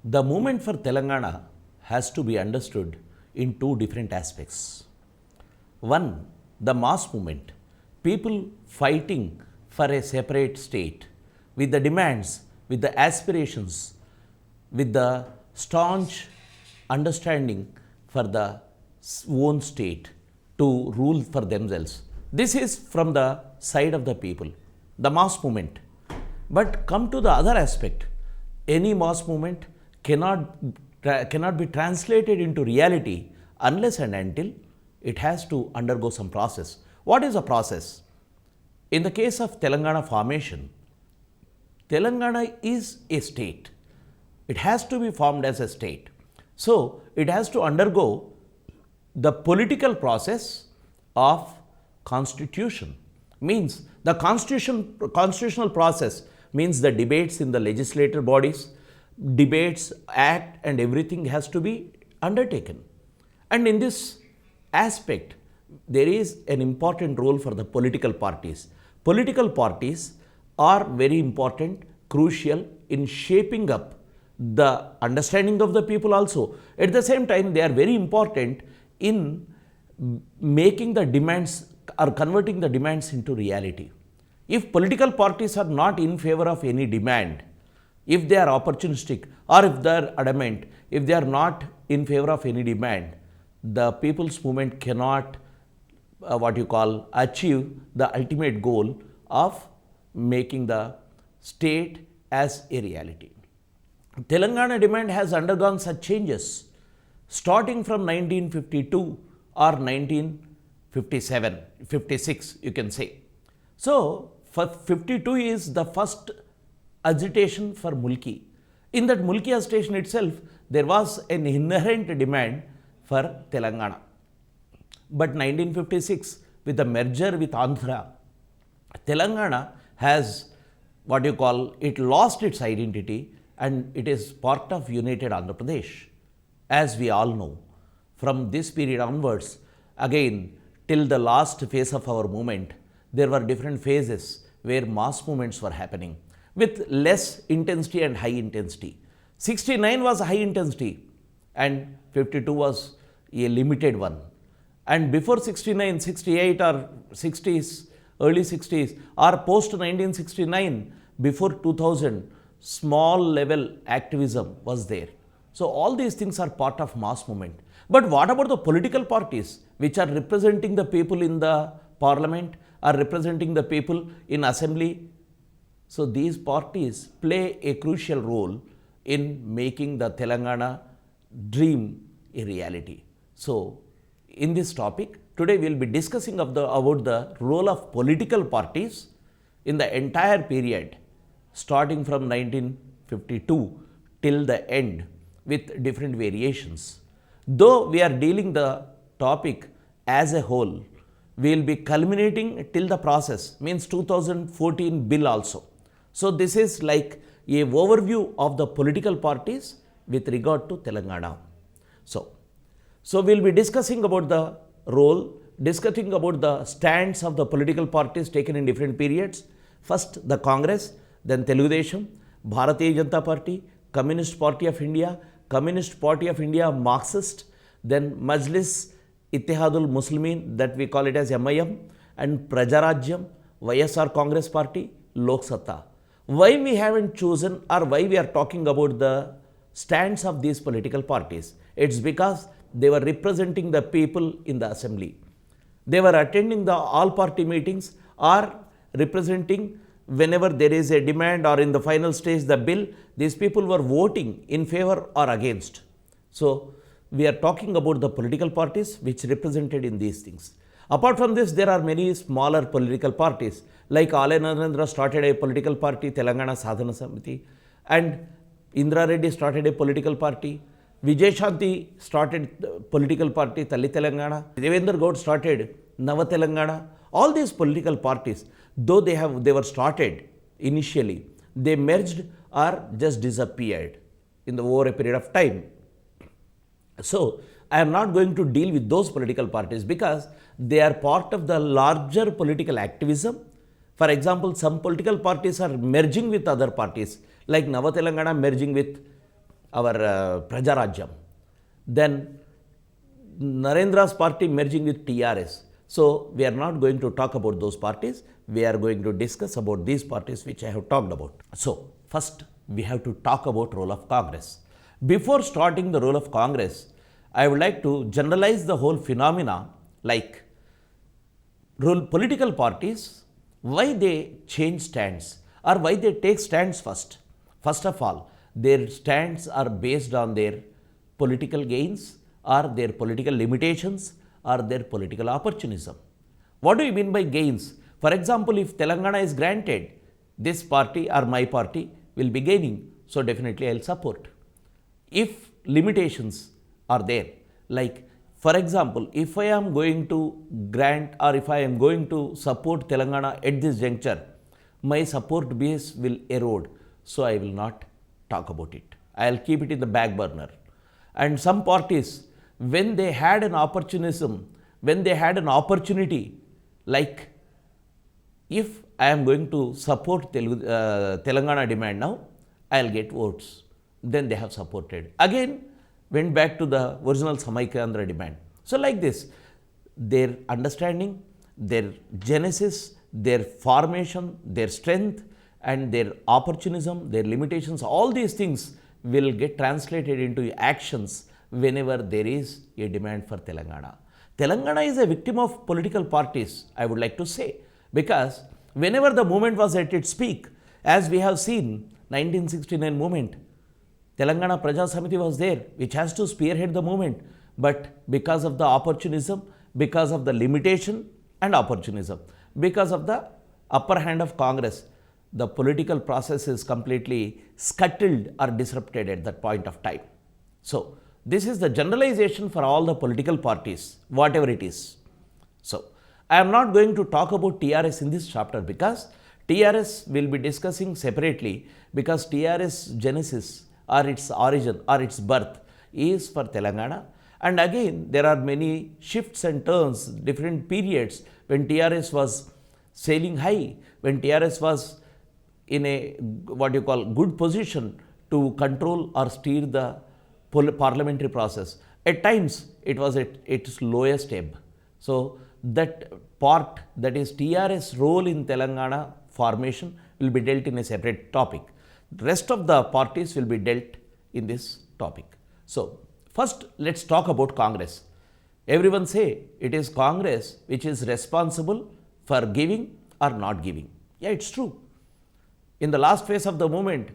The movement for Telangana has to be understood in two different aspects. One, the mass movement, people fighting for a separate state with the demands, with the aspirations, with the staunch understanding for the own state to rule for themselves. This is from the side of the people, the mass movement. But come to the other aspect, any mass movement cannot be translated into reality unless and until it has to undergo some process. What is a process? In the case of Telangana formation, Telangana is a state. It has to be formed as a state. So, it has to undergo the political process of constitution. Means the constitutional process means the debates in the legislative bodies, debates, act and everything has to be undertaken. And in this aspect, there is an important role for the political parties. Political parties are very important, crucial in shaping up the understanding of the people also. At the same time, they are very important in making the demands or converting the demands into reality. If political parties are not in favor of any demand, if they are opportunistic or if they are adamant, if they are not in favor of any demand, the people's movement cannot achieve the ultimate goal of making the state as a reality. Telangana demand has undergone such changes starting from 1952 or 1957, 56 you can say. So, for 52 is the first agitation for Mulki. In that Mulki agitation itself, there was an inherent demand for Telangana. But 1956, with the merger with Andhra, Telangana has it lost its identity and it is part of United Andhra Pradesh. As we all know, from this period onwards, again till the last phase of our movement, there were different phases where mass movements were happening with less intensity and high intensity. 69 was high intensity and 52 was a limited one. And before 69, 68 or 60s, early 60s or post 1969, before 2000, small level activism was there. So all these things are part of mass movement. But what about the political parties which are representing the people in the parliament, are representing the people in assembly? So these parties play a crucial role in making the Telangana dream a reality. So in this topic, today we will be discussing about the role of political parties in the entire period starting from 1952 till the end with different variations. Though we are dealing the topic as a whole, we will be culminating till the process, means 2014 bill also. So this is like a overview of the political parties with regard to Telangana. So we will be discussing about the role, discussing about the stands of the political parties taken in different periods. First the Congress, then Telugudesam, Bharatiya Janata Party, Communist Party of India, Communist Party of India Marxist, then Majlis Ittihadul Muslimin, that we call it as MIM, and Prajarajyam, YSR Congress Party, Lok Satta. Why we haven't chosen or why we are talking about the stands of these political parties? It's because they were representing the people in the assembly. They were attending the all party meetings or representing whenever there is a demand or in the final stage the bill, these people were voting in favor or against. So we are talking about the political parties which represented in these things. Apart from this, there are many smaller political parties like Ale Narendra started a political party, Telangana Sadhana Samiti, and Indra Reddy started a political party, Vijay Shanti started political party, Talli Telangana, Devendra Gaud started Nava Telangana. All these political parties, though they were started initially, they merged or just disappeared in the over a period of time. So I am not going to deal with those political parties because they are part of the larger political activism. For example, some political parties are merging with other parties, like Nava Telangana merging with our Prajarajyam. Then Narendra's party merging with TRS. So we are not going to talk about those parties. We are going to discuss about these parties which I have talked about. So first we have to talk about role of Congress. Before starting the role of Congress, I would like to generalize the whole phenomena like political parties, why they change stands or why they take stands first. First of all, their stands are based on their political gains or their political limitations or their political opportunism. What do you mean by gains? For example, if Telangana is granted, this party or my party will be gaining, so definitely I will support. If limitations are there, like for example, if I am going to grant or if I am going to support Telangana at this juncture, my support base will erode, so I will not talk about it. I will keep it in the back burner. And some parties, when they had an opportunism, when they had an opportunity, like if I am going to support Telangana demand now, I will get votes. Then they have supported. Again, went back to the original 𝗧𝗦𝗔𝗧 demand. So like this, their understanding, their genesis, their formation, their strength and their opportunism, their limitations, all these things will get translated into actions whenever there is a demand for Telangana. Telangana is a victim of political parties, I would like to say, because whenever the movement was at its peak, as we have seen, 1969 movement, Telangana Praja Samiti was there, which has to spearhead the movement, but because of the opportunism, because of the limitation and opportunism, because of the upper hand of Congress, the political process is completely scuttled or disrupted at that point of time. So this is the generalization for all the political parties, whatever it is. So I am not going to talk about TRS in this chapter because TRS will be discussing separately, because TRS genesis or its origin or its birth is for Telangana. And again, there are many shifts and turns, different periods when TRS was sailing high, when TRS was in a what you call good position to control or steer the parliamentary process. At times, it was at its lowest ebb. So that part, that is TRS role in Telangana formation, will be dealt in a separate topic. The rest of the parties will be dealt in this topic. So first, let's talk about Congress. Everyone say it is Congress which is responsible for giving or not giving. Yeah, it's true. In the last phase of the movement,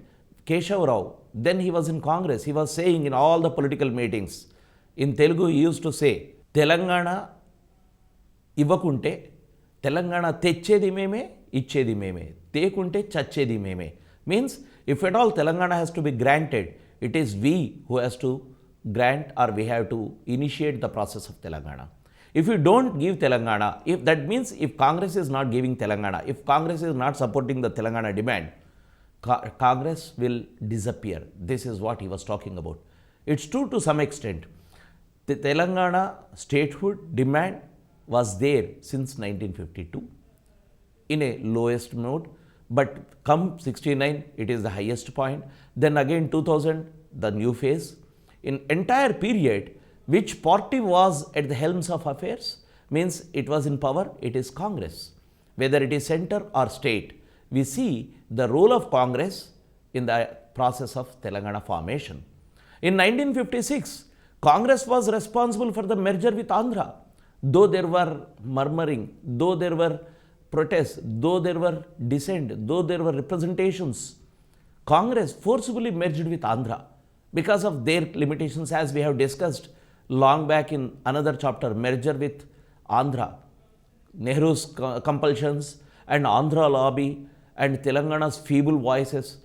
𝗂𝗽𝗺, then he was in Congress, he was saying in all the political meetings, in Telugu he used to say, Telangana ivakunte, Telangana techedi meme, ichedi meme, tekunte chachedi meme. Means, if at all Telangana has to be granted, it is we who has to grant or we have to initiate the process of Telangana. If you don't give Telangana, if that means if Congress is not giving Telangana, if Congress is not supporting the Telangana demand, Congress will disappear. This is what he was talking about. It's true to some extent. The Telangana statehood demand was there since 1952 in a lowest mode, but come 69, it is the highest point. Then again 2000, the new phase. In entire period, which party was at the helms of affairs? Means it was in power, it is Congress. Whether it is center or state, we see the role of Congress in the process of Telangana formation. In 1956, Congress was responsible for the merger with Andhra. Though there were murmuring, though there were protests, though there were dissent, though there were representations, Congress forcibly merged with Andhra because of their limitations, as we have discussed long back in another chapter, merger with Andhra, Nehru's compulsions and Andhra lobby and Telangana's feeble voices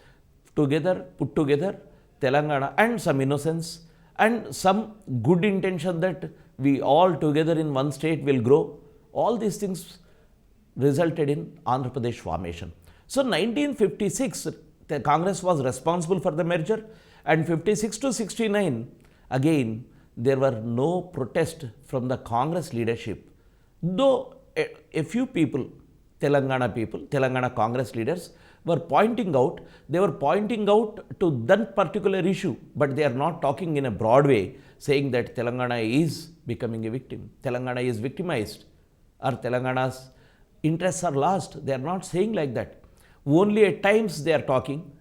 together, put together, Telangana and some innocence and some good intention that we all together in one state will grow. All these things resulted in Andhra Pradesh formation. So 1956, the Congress was responsible for the merger, and 56 to 69, again, there were no protest from the Congress leadership. Though a few people, Telangana Congress leaders, were pointing out, they were pointing out to that particular issue, but they are not talking in a broad way, saying that Telangana is becoming a victim, Telangana is victimized, or Telangana's interests are lost. They are not saying like that. Only at times they are talking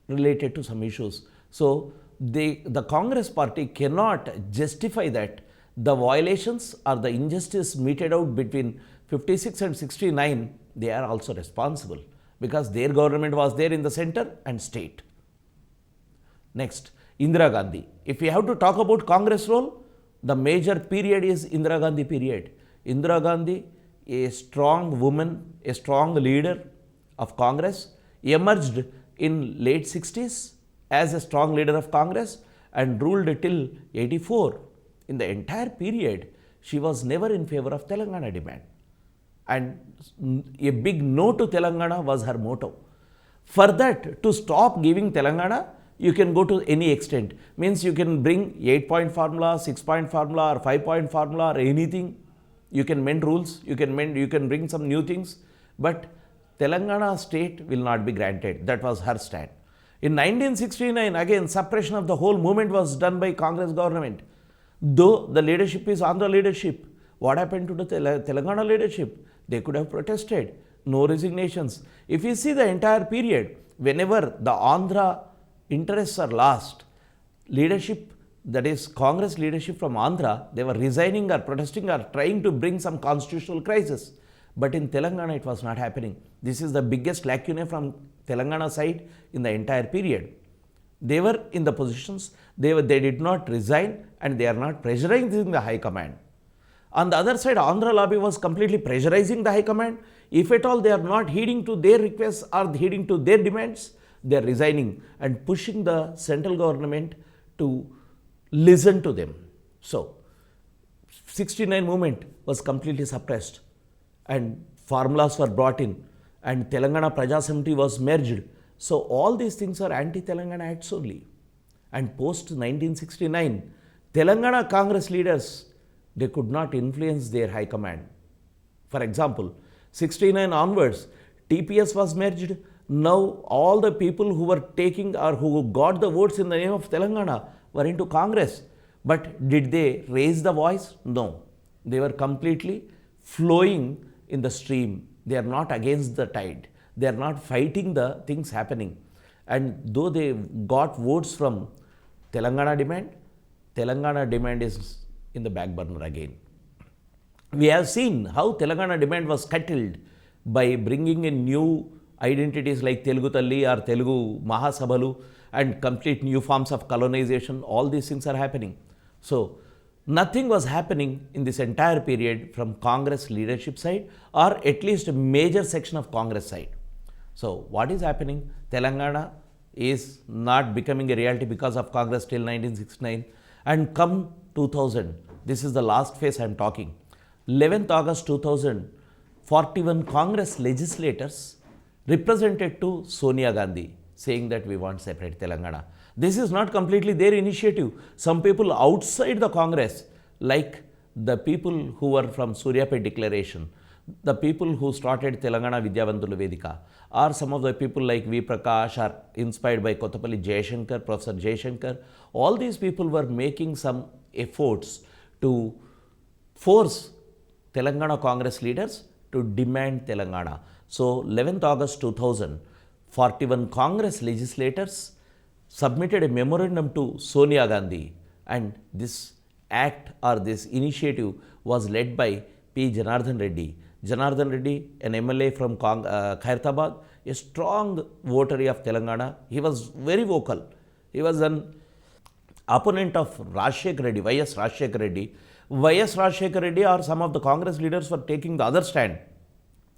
related to some issues. So the Congress party cannot justify that the violations or the injustice meted out between 56 and 69, they are also responsible because their government was there in the center and state. Next, Indira Gandhi. If we have to talk about Congress role, the major period is Indira Gandhi period. Indira Gandhi, a strong woman, a strong leader of Congress, emerged in late 60s as a strong leader of Congress and ruled till 84. In the entire period, she was never in favor of Telangana demand. And a big no to Telangana was her motto. For that, to stop giving Telangana, you can go to any extent. Means you can bring 8-point formula, 6-point formula, or 5-point formula, or anything. You can mend rules, you can bring some new things. But Telangana state will not be granted. That was her stand. In 1969, again, suppression of the whole movement was done by Congress government. Though the leadership is Andhra leadership, what happened to the Telangana leadership? They could have protested. No resignations. If you see the entire period, whenever the Andhra interests are lost, leadership, that is Congress leadership from Andhra, they were resigning or protesting or trying to bring some constitutional crisis. But in Telangana, it was not happening. This is the biggest lacuna from Telangana side in the entire period. They were in the positions, they did not resign and they are not pressurizing the high command. On the other side, Andhra lobby was completely pressurizing the high command. If at all they are not heeding to their requests or heeding to their demands, they are resigning and pushing the central government to listen to them. So, 69 movement was completely suppressed and formulas were brought in and Telangana Praja Samiti was merged. So, all these things are anti-Telangana acts only. And post 1969, Telangana Congress leaders, they could not influence their high command. For example, 69 onwards, TPS was merged. Now, all the people who were taking or who got the votes in the name of Telangana were into Congress. But did they raise the voice? No. They were completely flowing in the stream. They are not against the tide. They are not fighting the things happening. And though they got votes from Telangana demand is in the back burner again. We have seen how Telangana demand was curtailed by bringing in new identities like Telugu Talli or Telugu Mahasabhalu and complete new forms of colonization. All these things are happening. So, nothing was happening in this entire period from Congress leadership side or at least a major section of Congress side. So, what is happening? Telangana is not becoming a reality because of Congress till 1969 and come 2000, this is the last phase I am talking. 11th August 2000, 41 Congress legislators represented to Sonia Gandhi saying that we want separate Telangana. This is not completely their initiative. Some people outside the Congress, like the people who were from Suryapet Declaration, the people who started Telangana Vidyavantula Vedika, or some of the people like V. Prakash are inspired by Kottapalli Jayashankar, Professor Jayashankar, all these people were making some efforts to force Telangana Congress leaders to demand Telangana. So, 11th August 2000, 41 Congress legislators submitted a memorandum to Sonia Gandhi, and this act or this initiative was led by P. Janardhan Reddy. Janardhan Reddy, an MLA from Khairatabad, a strong votary of Telangana. He was very vocal. He was an opponent of Rajshekhar Reddy, YS Rajshekhar Reddy. YS Rajshekhar Reddy or some of the Congress leaders were taking the other stand.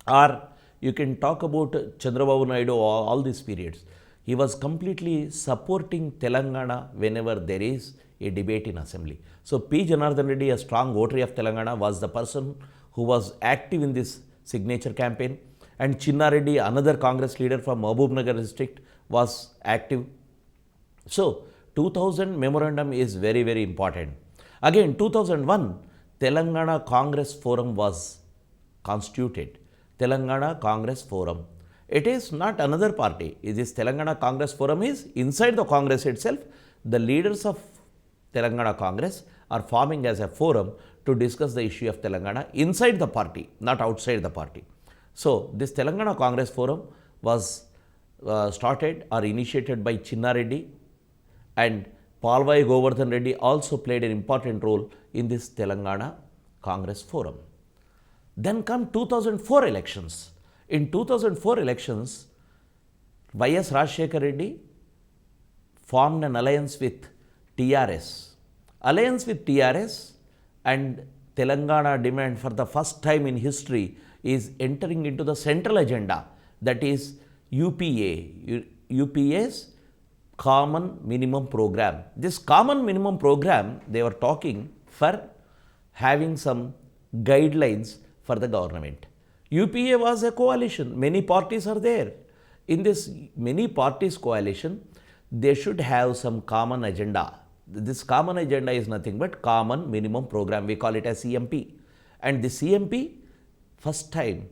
Or you can talk about Chandrababu Naidu, all these periods. He was completely supporting Telangana whenever there is a debate in assembly. So, P. Janardhan Reddy, a strong votary of Telangana, was the person who was active in this signature campaign, and Chinna Reddy, another Congress leader from Mahabubnagar district, was active. So, 2000 memorandum is very, very important. Again, 2001, Telangana Congress Forum was constituted. Telangana Congress Forum. It is not another party. This Telangana Congress Forum is inside the Congress itself. The leaders of Telangana Congress are forming as a forum to discuss the issue of Telangana inside the party, not outside the party. So, this Telangana Congress Forum was started or initiated by Chinna Reddy, and 𝗂𝗏𝗺 Govardhan Reddy also played an important role in this Telangana Congress Forum. Then come 2004 elections. In 2004 elections, YS Rajshekar Reddy formed an alliance with TRS. Alliance with TRS and Telangana demand for the first time in history is entering into the central agenda, that is UPA's Common Minimum Program. This Common Minimum Program, they were talking for having some guidelines for the government. UPA was a coalition, many parties are there. In this many parties coalition, they should have some common agenda. This common agenda is nothing but Common Minimum Program, we call it as CMP. And the CMP, first time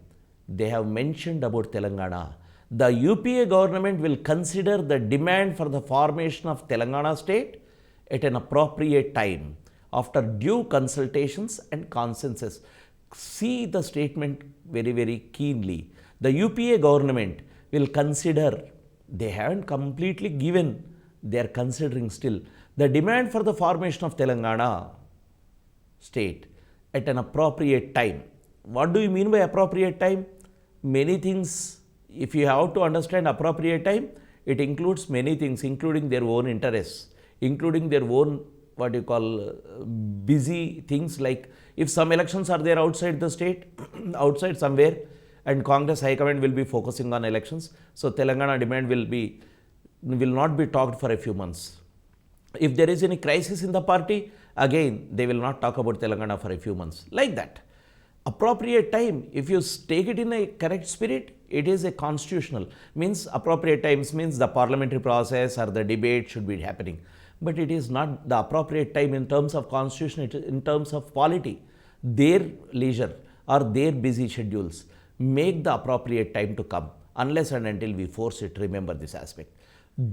they have mentioned about Telangana. The UPA government will consider the demand for the formation of Telangana state at an appropriate time after due consultations and consensus. See the statement very, very keenly. The UPA government will consider, they haven't completely given, they are considering still, the demand for the formation of Telangana state at an appropriate time. What do you mean by appropriate time? Many things, if you have to understand appropriate time, it includes many things, including their own interests, including their own what you call busy things, like if some elections are there outside the state, outside somewhere, and Congress High Command will be focusing on elections, so Telangana demand will not be talked for a few months. If there is any crisis in the party, again they will not talk about Telangana for a few months, like that. Appropriate time, if you take it in a correct spirit, it is a constitutional, means appropriate times means the parliamentary process or the debate should be happening. But it is not the appropriate time in terms of constitution, it is in terms of polity. Their leisure or their busy schedules make the appropriate time to come, unless and until we force it. Remember this aspect.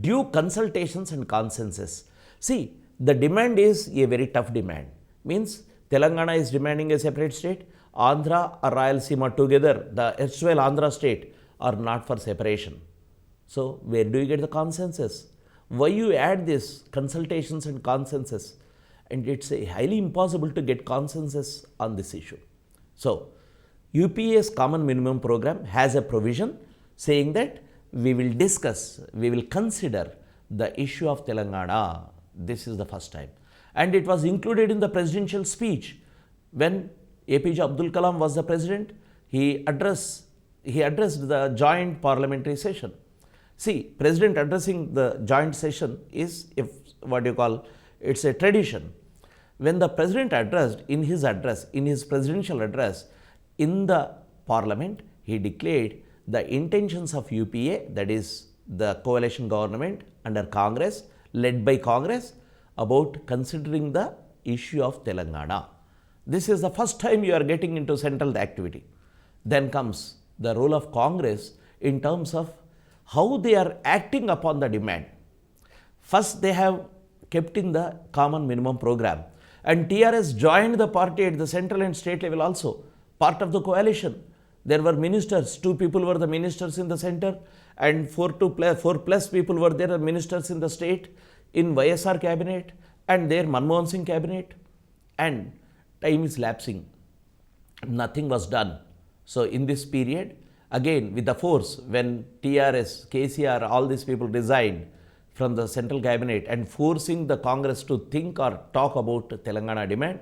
Due consultations and consensus. See, the demand is a very tough demand. Means Telangana is demanding a separate state. Andhra or Rayalaseema together, the erstwhile Andhra state, are not for separation. So, where do you get the consensus? Why you add this consultations and consensus? And it's highly impossible to get consensus on this issue. So, UPA's Common Minimum Program has a provision saying that we will discuss, we will consider the issue of Telangana. This is the first time. And it was included in the presidential speech. When 𝗂𝗶𝗁 Abdul Kalam was the president, he addressed the joint parliamentary session. See, president addressing the joint session is, it's a tradition. When the president addressed in his presidential address in the parliament, he declared the intentions of UPA, that is the coalition government under Congress, led by Congress, about considering the issue of Telangana. This is the first time you are getting into central activity. Then comes the role of Congress in terms of how they are acting upon the demand. First, they have kept in the Common Minimum Program, and TRS joined the party at the central and state level also, part of the coalition. There were ministers, 2 people were the ministers in the center, and 4 plus people were there, ministers in the state, in YSR cabinet, and their Manmohan Singh cabinet. And time is lapsing. Nothing was done. So, in this period, again with the force, when TRS, KCR, all these people resigned from the central cabinet and forcing the Congress to think or talk about Telangana demand,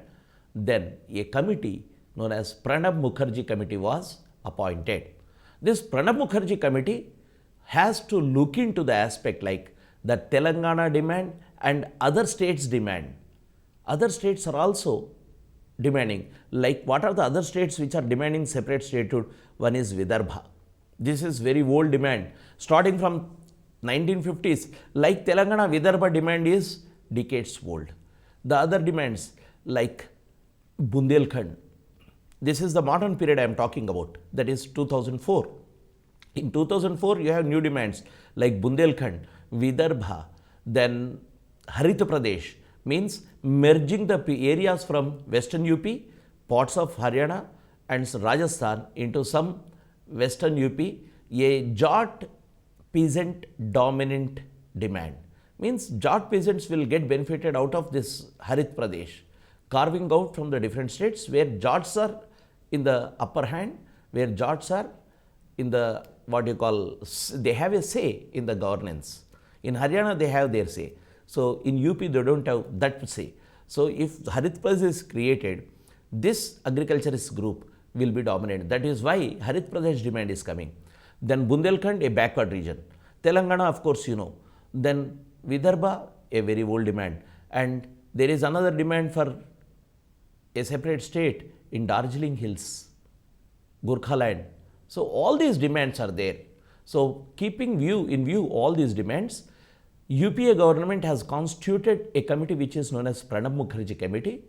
then a committee known as Pranab Mukherjee committee was appointed. This Pranab Mukherjee committee has to look into the aspect like the Telangana demand and other states' demand. Other states are also demanding, like what are the other states which are demanding separate statehood? One is Vidarbha. This is very old demand, starting from 1950s. Like Telangana, Vidarbha demand is decades old. The other demands like Bundelkhand, this is the modern period I am talking about, that is 2004. In 2004, you have new demands like Bundelkhand, Vidarbha, then Harit Pradesh, means merging the areas from western UP, parts of Haryana and Rajasthan into some western UP, a Jat peasant dominant demand. Means Jat peasants will get benefited out of this Harit Pradesh, carving out from the different states where Jats are in the upper hand, where Jats are in the they have a say in the governance. In Haryana, they have their say. So in UP, they don't have that say. So if Harit Pradesh is created, this agriculturist group will be dominant. That is why Harit Pradesh demand is coming. Then Bundelkhand, a backward region. Telangana, of course, you know. Then Vidarbha, a very old demand. And there is another demand for a separate state in Darjeeling Hills, Gorkha land. So all these demands are there. So keeping in view all these demands, UPA government has constituted a committee which is known as Pranab Mukherjee committee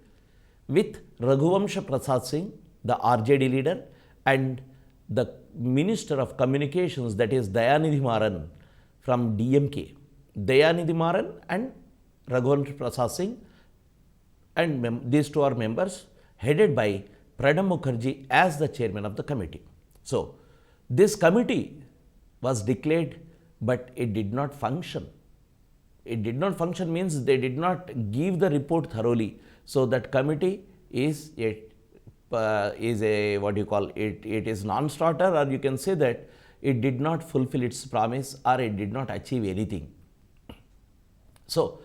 with Raghuvamsha Prasad Singh, the RJD leader, and the Minister of Communications, that is Dayanidhi Maran from DMK. Dayanidhi Maran and Raghuvamsha Prasad Singh, and these two are members headed by Pranab Mukherjee as the chairman of the committee. So this committee was declared, but it did not function. It did not function means they did not give the report thoroughly. So that committee is a it is non-starter, or you can say that it did not fulfill its promise, or it did not achieve anything. So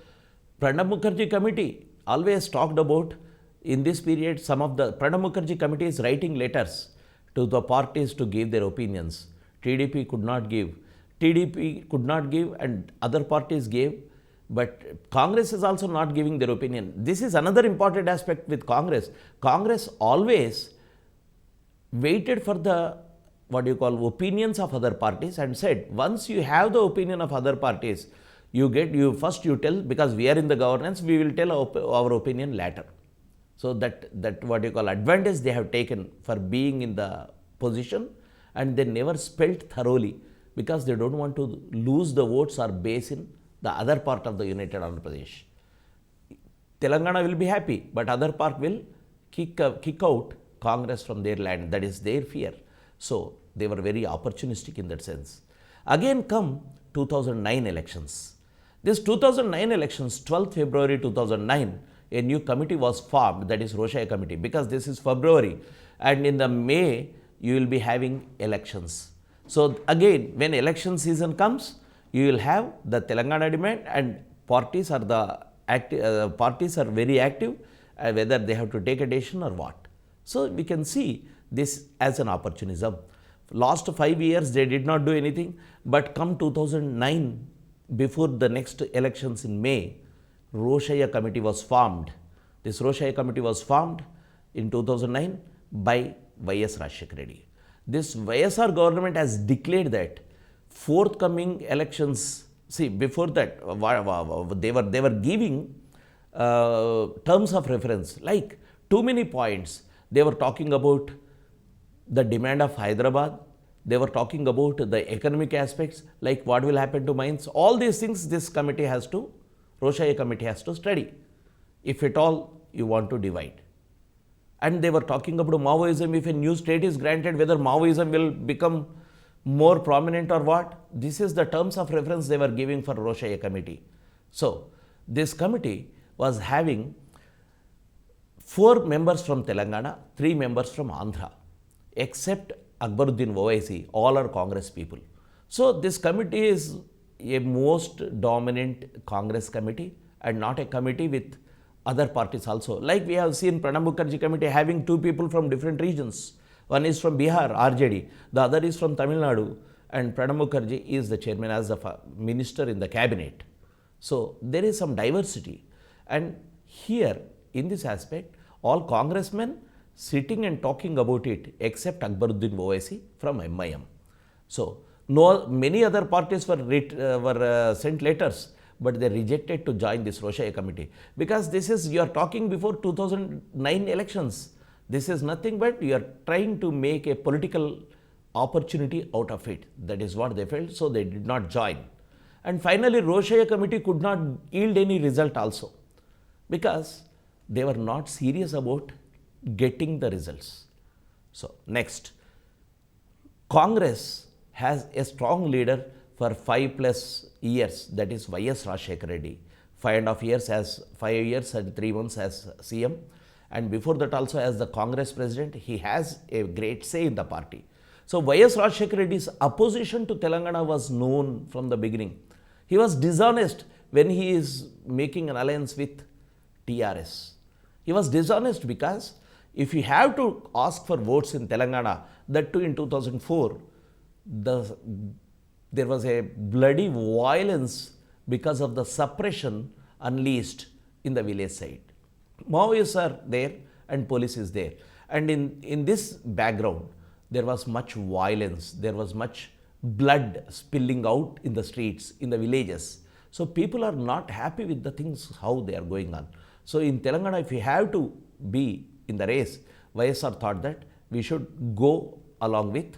Pranab Mukherjee committee always talked about in this period, some of the Pranab Mukherjee committee is writing letters to the parties to give their opinions. TDP could not give. TDP could not give and other parties gave, but Congress is also not giving their opinion. This is another important aspect with Congress. Congress always waited for the opinions of other parties and said, once you have the opinion of other parties, you tell, because we are in the governance, we will tell our opinion later. So that advantage they have taken for being in the position, and they never spelt thoroughly because they don't want to lose the votes or base in the other part of the United Andhra Pradesh. Telangana will be happy, but other part will kick out Congress from their land. That is their fear. So they were very opportunistic in that sense. Again come 2009 elections. This 2009 elections, 12th February 2009, a new committee was formed, that is Rosaiah committee, because this is February and in the May you will be having elections. So again, when election season comes, you will have the Telangana demand, and parties are very active, whether they have to take a decision or what. So we can see this as an opportunism. Last 5 years they did not do anything, but come 2009, before the next elections in May, Rosaiah committee was formed. This Rosaiah committee was formed in 2009 by YS Rajshekar Reddy. This YSR government has declared that forthcoming elections, see before that they were giving terms of reference, like too many points. They were talking about the demand of Hyderabad. They were talking about the economic aspects, like what will happen to mines. All these things this committee has to, Rosaiah committee has to study, if at all you want to divide. And they were talking about Maoism. If a new state is granted, whether Maoism will become more prominent or what. This is the terms of reference they were giving for Rosaiah committee. So this committee was having 4 members from Telangana, 3 members from Andhra, except Akbaruddin Owaisi, all are Congress people. So this committee is a most dominant Congress committee and not a committee with other parties also. Like we have seen Pranab Mukherjee committee having 2 people from different regions. One is from Bihar, RJD, the other is from Tamil Nadu, and Pranab Mukherjee is the chairman as a minister in the cabinet. So there is some diversity, and here in this aspect, all congressmen sitting and talking about it except Akbaruddin Owaisi from MIM. So many other parties were sent letters, but they rejected to join this Rosaiah committee, because this is, you are talking before 2009 elections. This is nothing but you are trying to make a political opportunity out of it. That is what they felt, so they did not join. And finally, Rosaiah committee could not yield any result also, because they were not serious about getting the results. So next, Congress has a strong leader for 5+ years, that is YS Rajshekar Reddy. 5.5 years as 5 years and 3 months as CM, and before that also as the Congress president. He has a great say in the party. So YS Rajshekar Reddy's opposition to Telangana was known from the beginning. He was dishonest when he is making an alliance with TRS. He was dishonest because if you have to ask for votes in Telangana, that too in 2004, there was a bloody violence because of the suppression unleashed in the village side. Maoists are there and police is there. And in this background, there was much violence, there was much blood spilling out in the streets, in the villages. So people are not happy with the things, how they are going on. So in Telangana, if you have to be in the race, YSR thought that we should go along with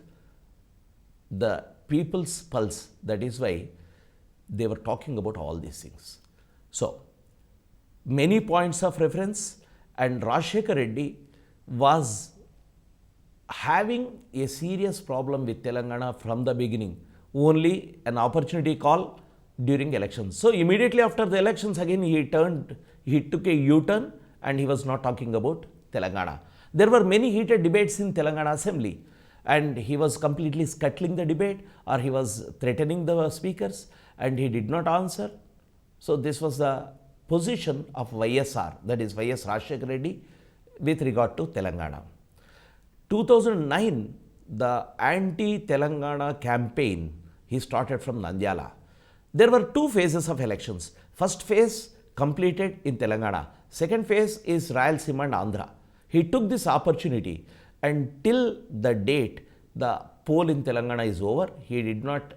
the people's pulse. That is why they were talking about all these things. So many points of reference, and Rajshekar Reddy was having a serious problem with Telangana from the beginning. Only an opportunity call during elections. So immediately after the elections, again he took a U-turn and he was not talking about Telangana. There were many heated debates in Telangana Assembly, and he was completely scuttling the debate, or he was threatening the speakers, and he did not answer. So this was the position of YSR, that is YS Rajshekar Reddy, with regard to Telangana. 2009, the anti-Telangana campaign, he started from Nandyala. There were 2 phases of elections. First phase completed in Telangana. Second phase is Rayalaseema and Andhra. He took this opportunity, and till the date the poll in Telangana is over, he did not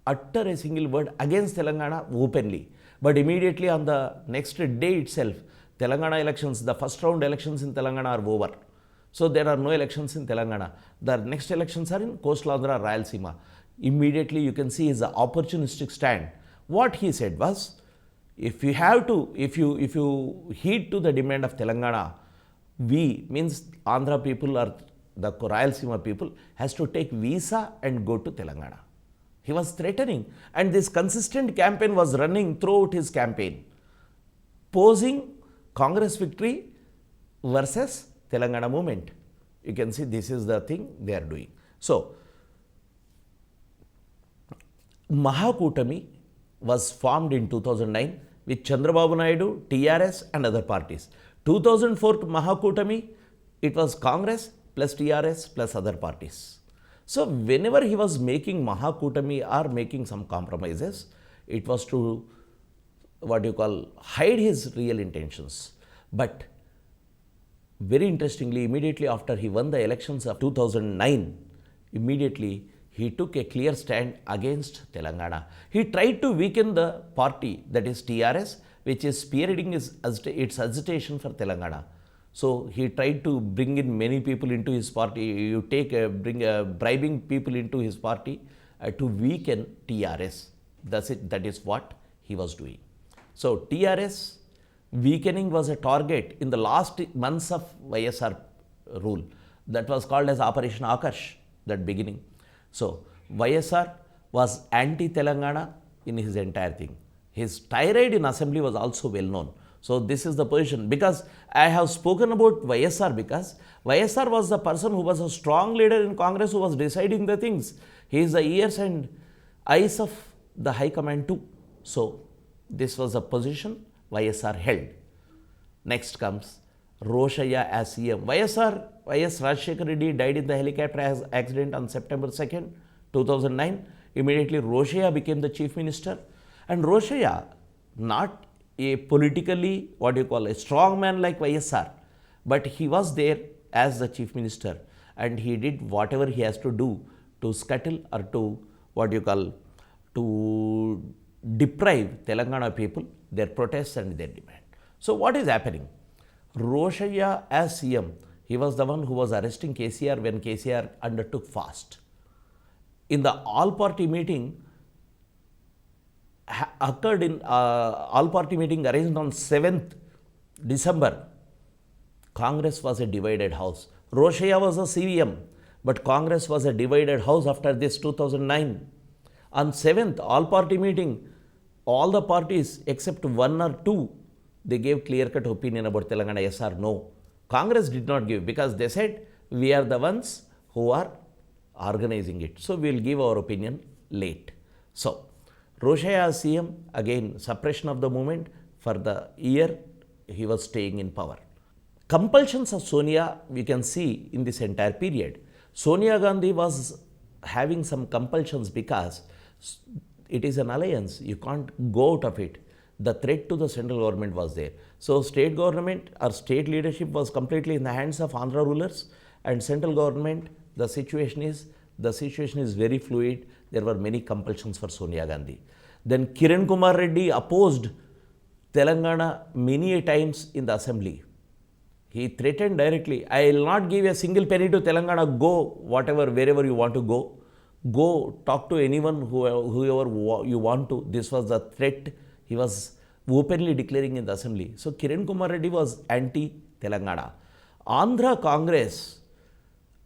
utter a single word against Telangana openly. But immediately on the next day itself, Telangana elections, the first round elections in Telangana are over. So there are no elections in Telangana. The next elections are in Coastal Andhra, Rayalaseema. Immediately you can see his opportunistic stand. What he said was, if you heed to the demand of Telangana, we, means Andhra people or the Rayalaseema people, has to take visa and go to Telangana. He was threatening, and this consistent campaign was running throughout his campaign, posing Congress victory versus Telangana movement. You can see this is the thing they are doing. So, Mahakutami was formed in 2009 with Chandrababu Naidu, TRS and other parties. 2004 Mahakutami, it was Congress plus TRS plus other parties. So whenever he was making Mahakutami or making some compromises, it was to hide his real intentions. But very interestingly, immediately after he won the elections of 2009, immediately he took a clear stand against Telangana. He tried to weaken the party, that is TRS, which is spearheading its agitation for Telangana. So he tried to bring in many people into his party. Bribing people into his party to weaken TRS. That is what he was doing. So TRS weakening was a target in the last months of YSR rule. That was called as Operation Aakash, that beginning. So YSR was anti-Telangana in his entire thing. His tirade in assembly was also well known. So this is the position, because I have spoken about YSR because YSR was the person who was a strong leader in Congress, who was deciding the things. He is the ears and eyes of the High Command too. So this was a position YSR held. Next comes Rosaiah as CM. YS Rajshekar Reddy died in the helicopter accident on September 2nd, 2009. Immediately Rosaiah became the chief minister. And Rosaiah, not a politically, a strong man like YSR, but he was there as the chief minister, and he did whatever he has to do to scuttle or to to deprive Telangana people their protests and their demand. So what is happening? Rosaiah as CM, he was the one who was arresting KCR when KCR undertook fast. in the all-party meeting occurred in all-party meeting arranged on 7th December, Congress was a divided house. Rosaiah was a CVM, but Congress was a divided house after this 2009. On 7th all-party meeting, all the parties except one or two, they gave clear-cut opinion about Telangana, yes or no. Congress did not give because they said, we are the ones who are organizing it. So, we will give our opinion late. So, Rosaiah as CM, again suppression of the movement for the year he was staying in power. Compulsions of Sonia we can see in this entire period. Sonia Gandhi was having some compulsions because it is an alliance, you can't go out of it. The threat to the central government was there. So, state government or state leadership was completely in the hands of Andhra rulers, and central government, the situation is very fluid. There were many compulsions for Sonia Gandhi. Then Kiran Kumar Reddy opposed Telangana many a times in the assembly. He threatened directly, I will not give a single penny to Telangana, go wherever you want to go. Go talk to anyone, whoever you want to. This was the threat he was openly declaring in the assembly. So, Kiran Kumar Reddy was anti-Telangana. Andhra Congress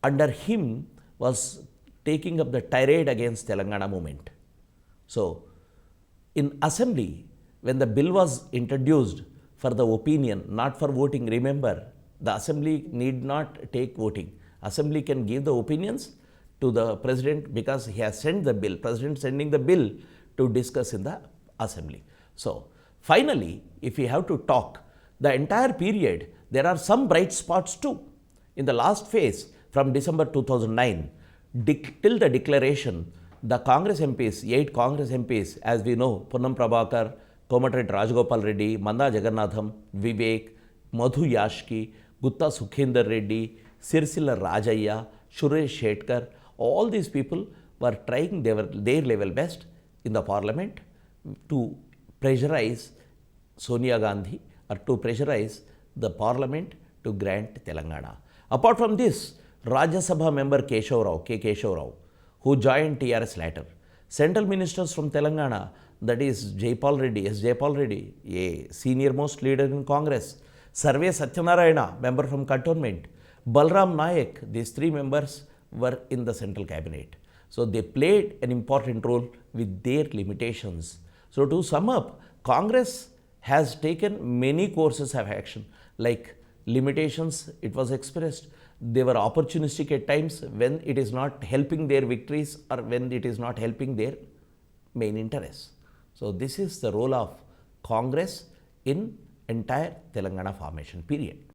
under him was taking up the tirade against Telangana movement. So, in assembly, when the bill was introduced for the opinion, not for voting, remember, the assembly need not take voting. Assembly can give the opinions to the president because he has sent the bill, president sending the bill to discuss in the assembly. So, finally, if we have to talk, the entire period, there are some bright spots too. In the last phase, from December 2009, till the declaration, the Congress MPs, 8 Congress MPs, as we know, Ponnam Prabhakar, Komatireti Rajagopal Manda Jagannathan, Vivek, Madhu Yashki, Gutta Sukhender Reddy, Sirsila Rajayya, Suresh Shetkar, all these people were trying their level best in the parliament to pressurize Sonia Gandhi or to pressurize the parliament to grant Telangana. Apart from this, Rajya Sabha member 𝗂𝗽𝗱𝗁, who joined TRS later, central ministers from Telangana, that is 𝗳𝗶𝗺𝗺 Reddy, a senior most leader in Congress, Sarve Satyanarayana, member from Cantonment, Balram Nayak, these 3 members were in the central cabinet. So, they played an important role with their limitations. So, to sum up, Congress has taken many courses of action, like limitations, it was expressed. They were opportunistic at times when it is not helping their victories or when it is not helping their main interests. So, this is the role of Congress in entire Telangana formation period.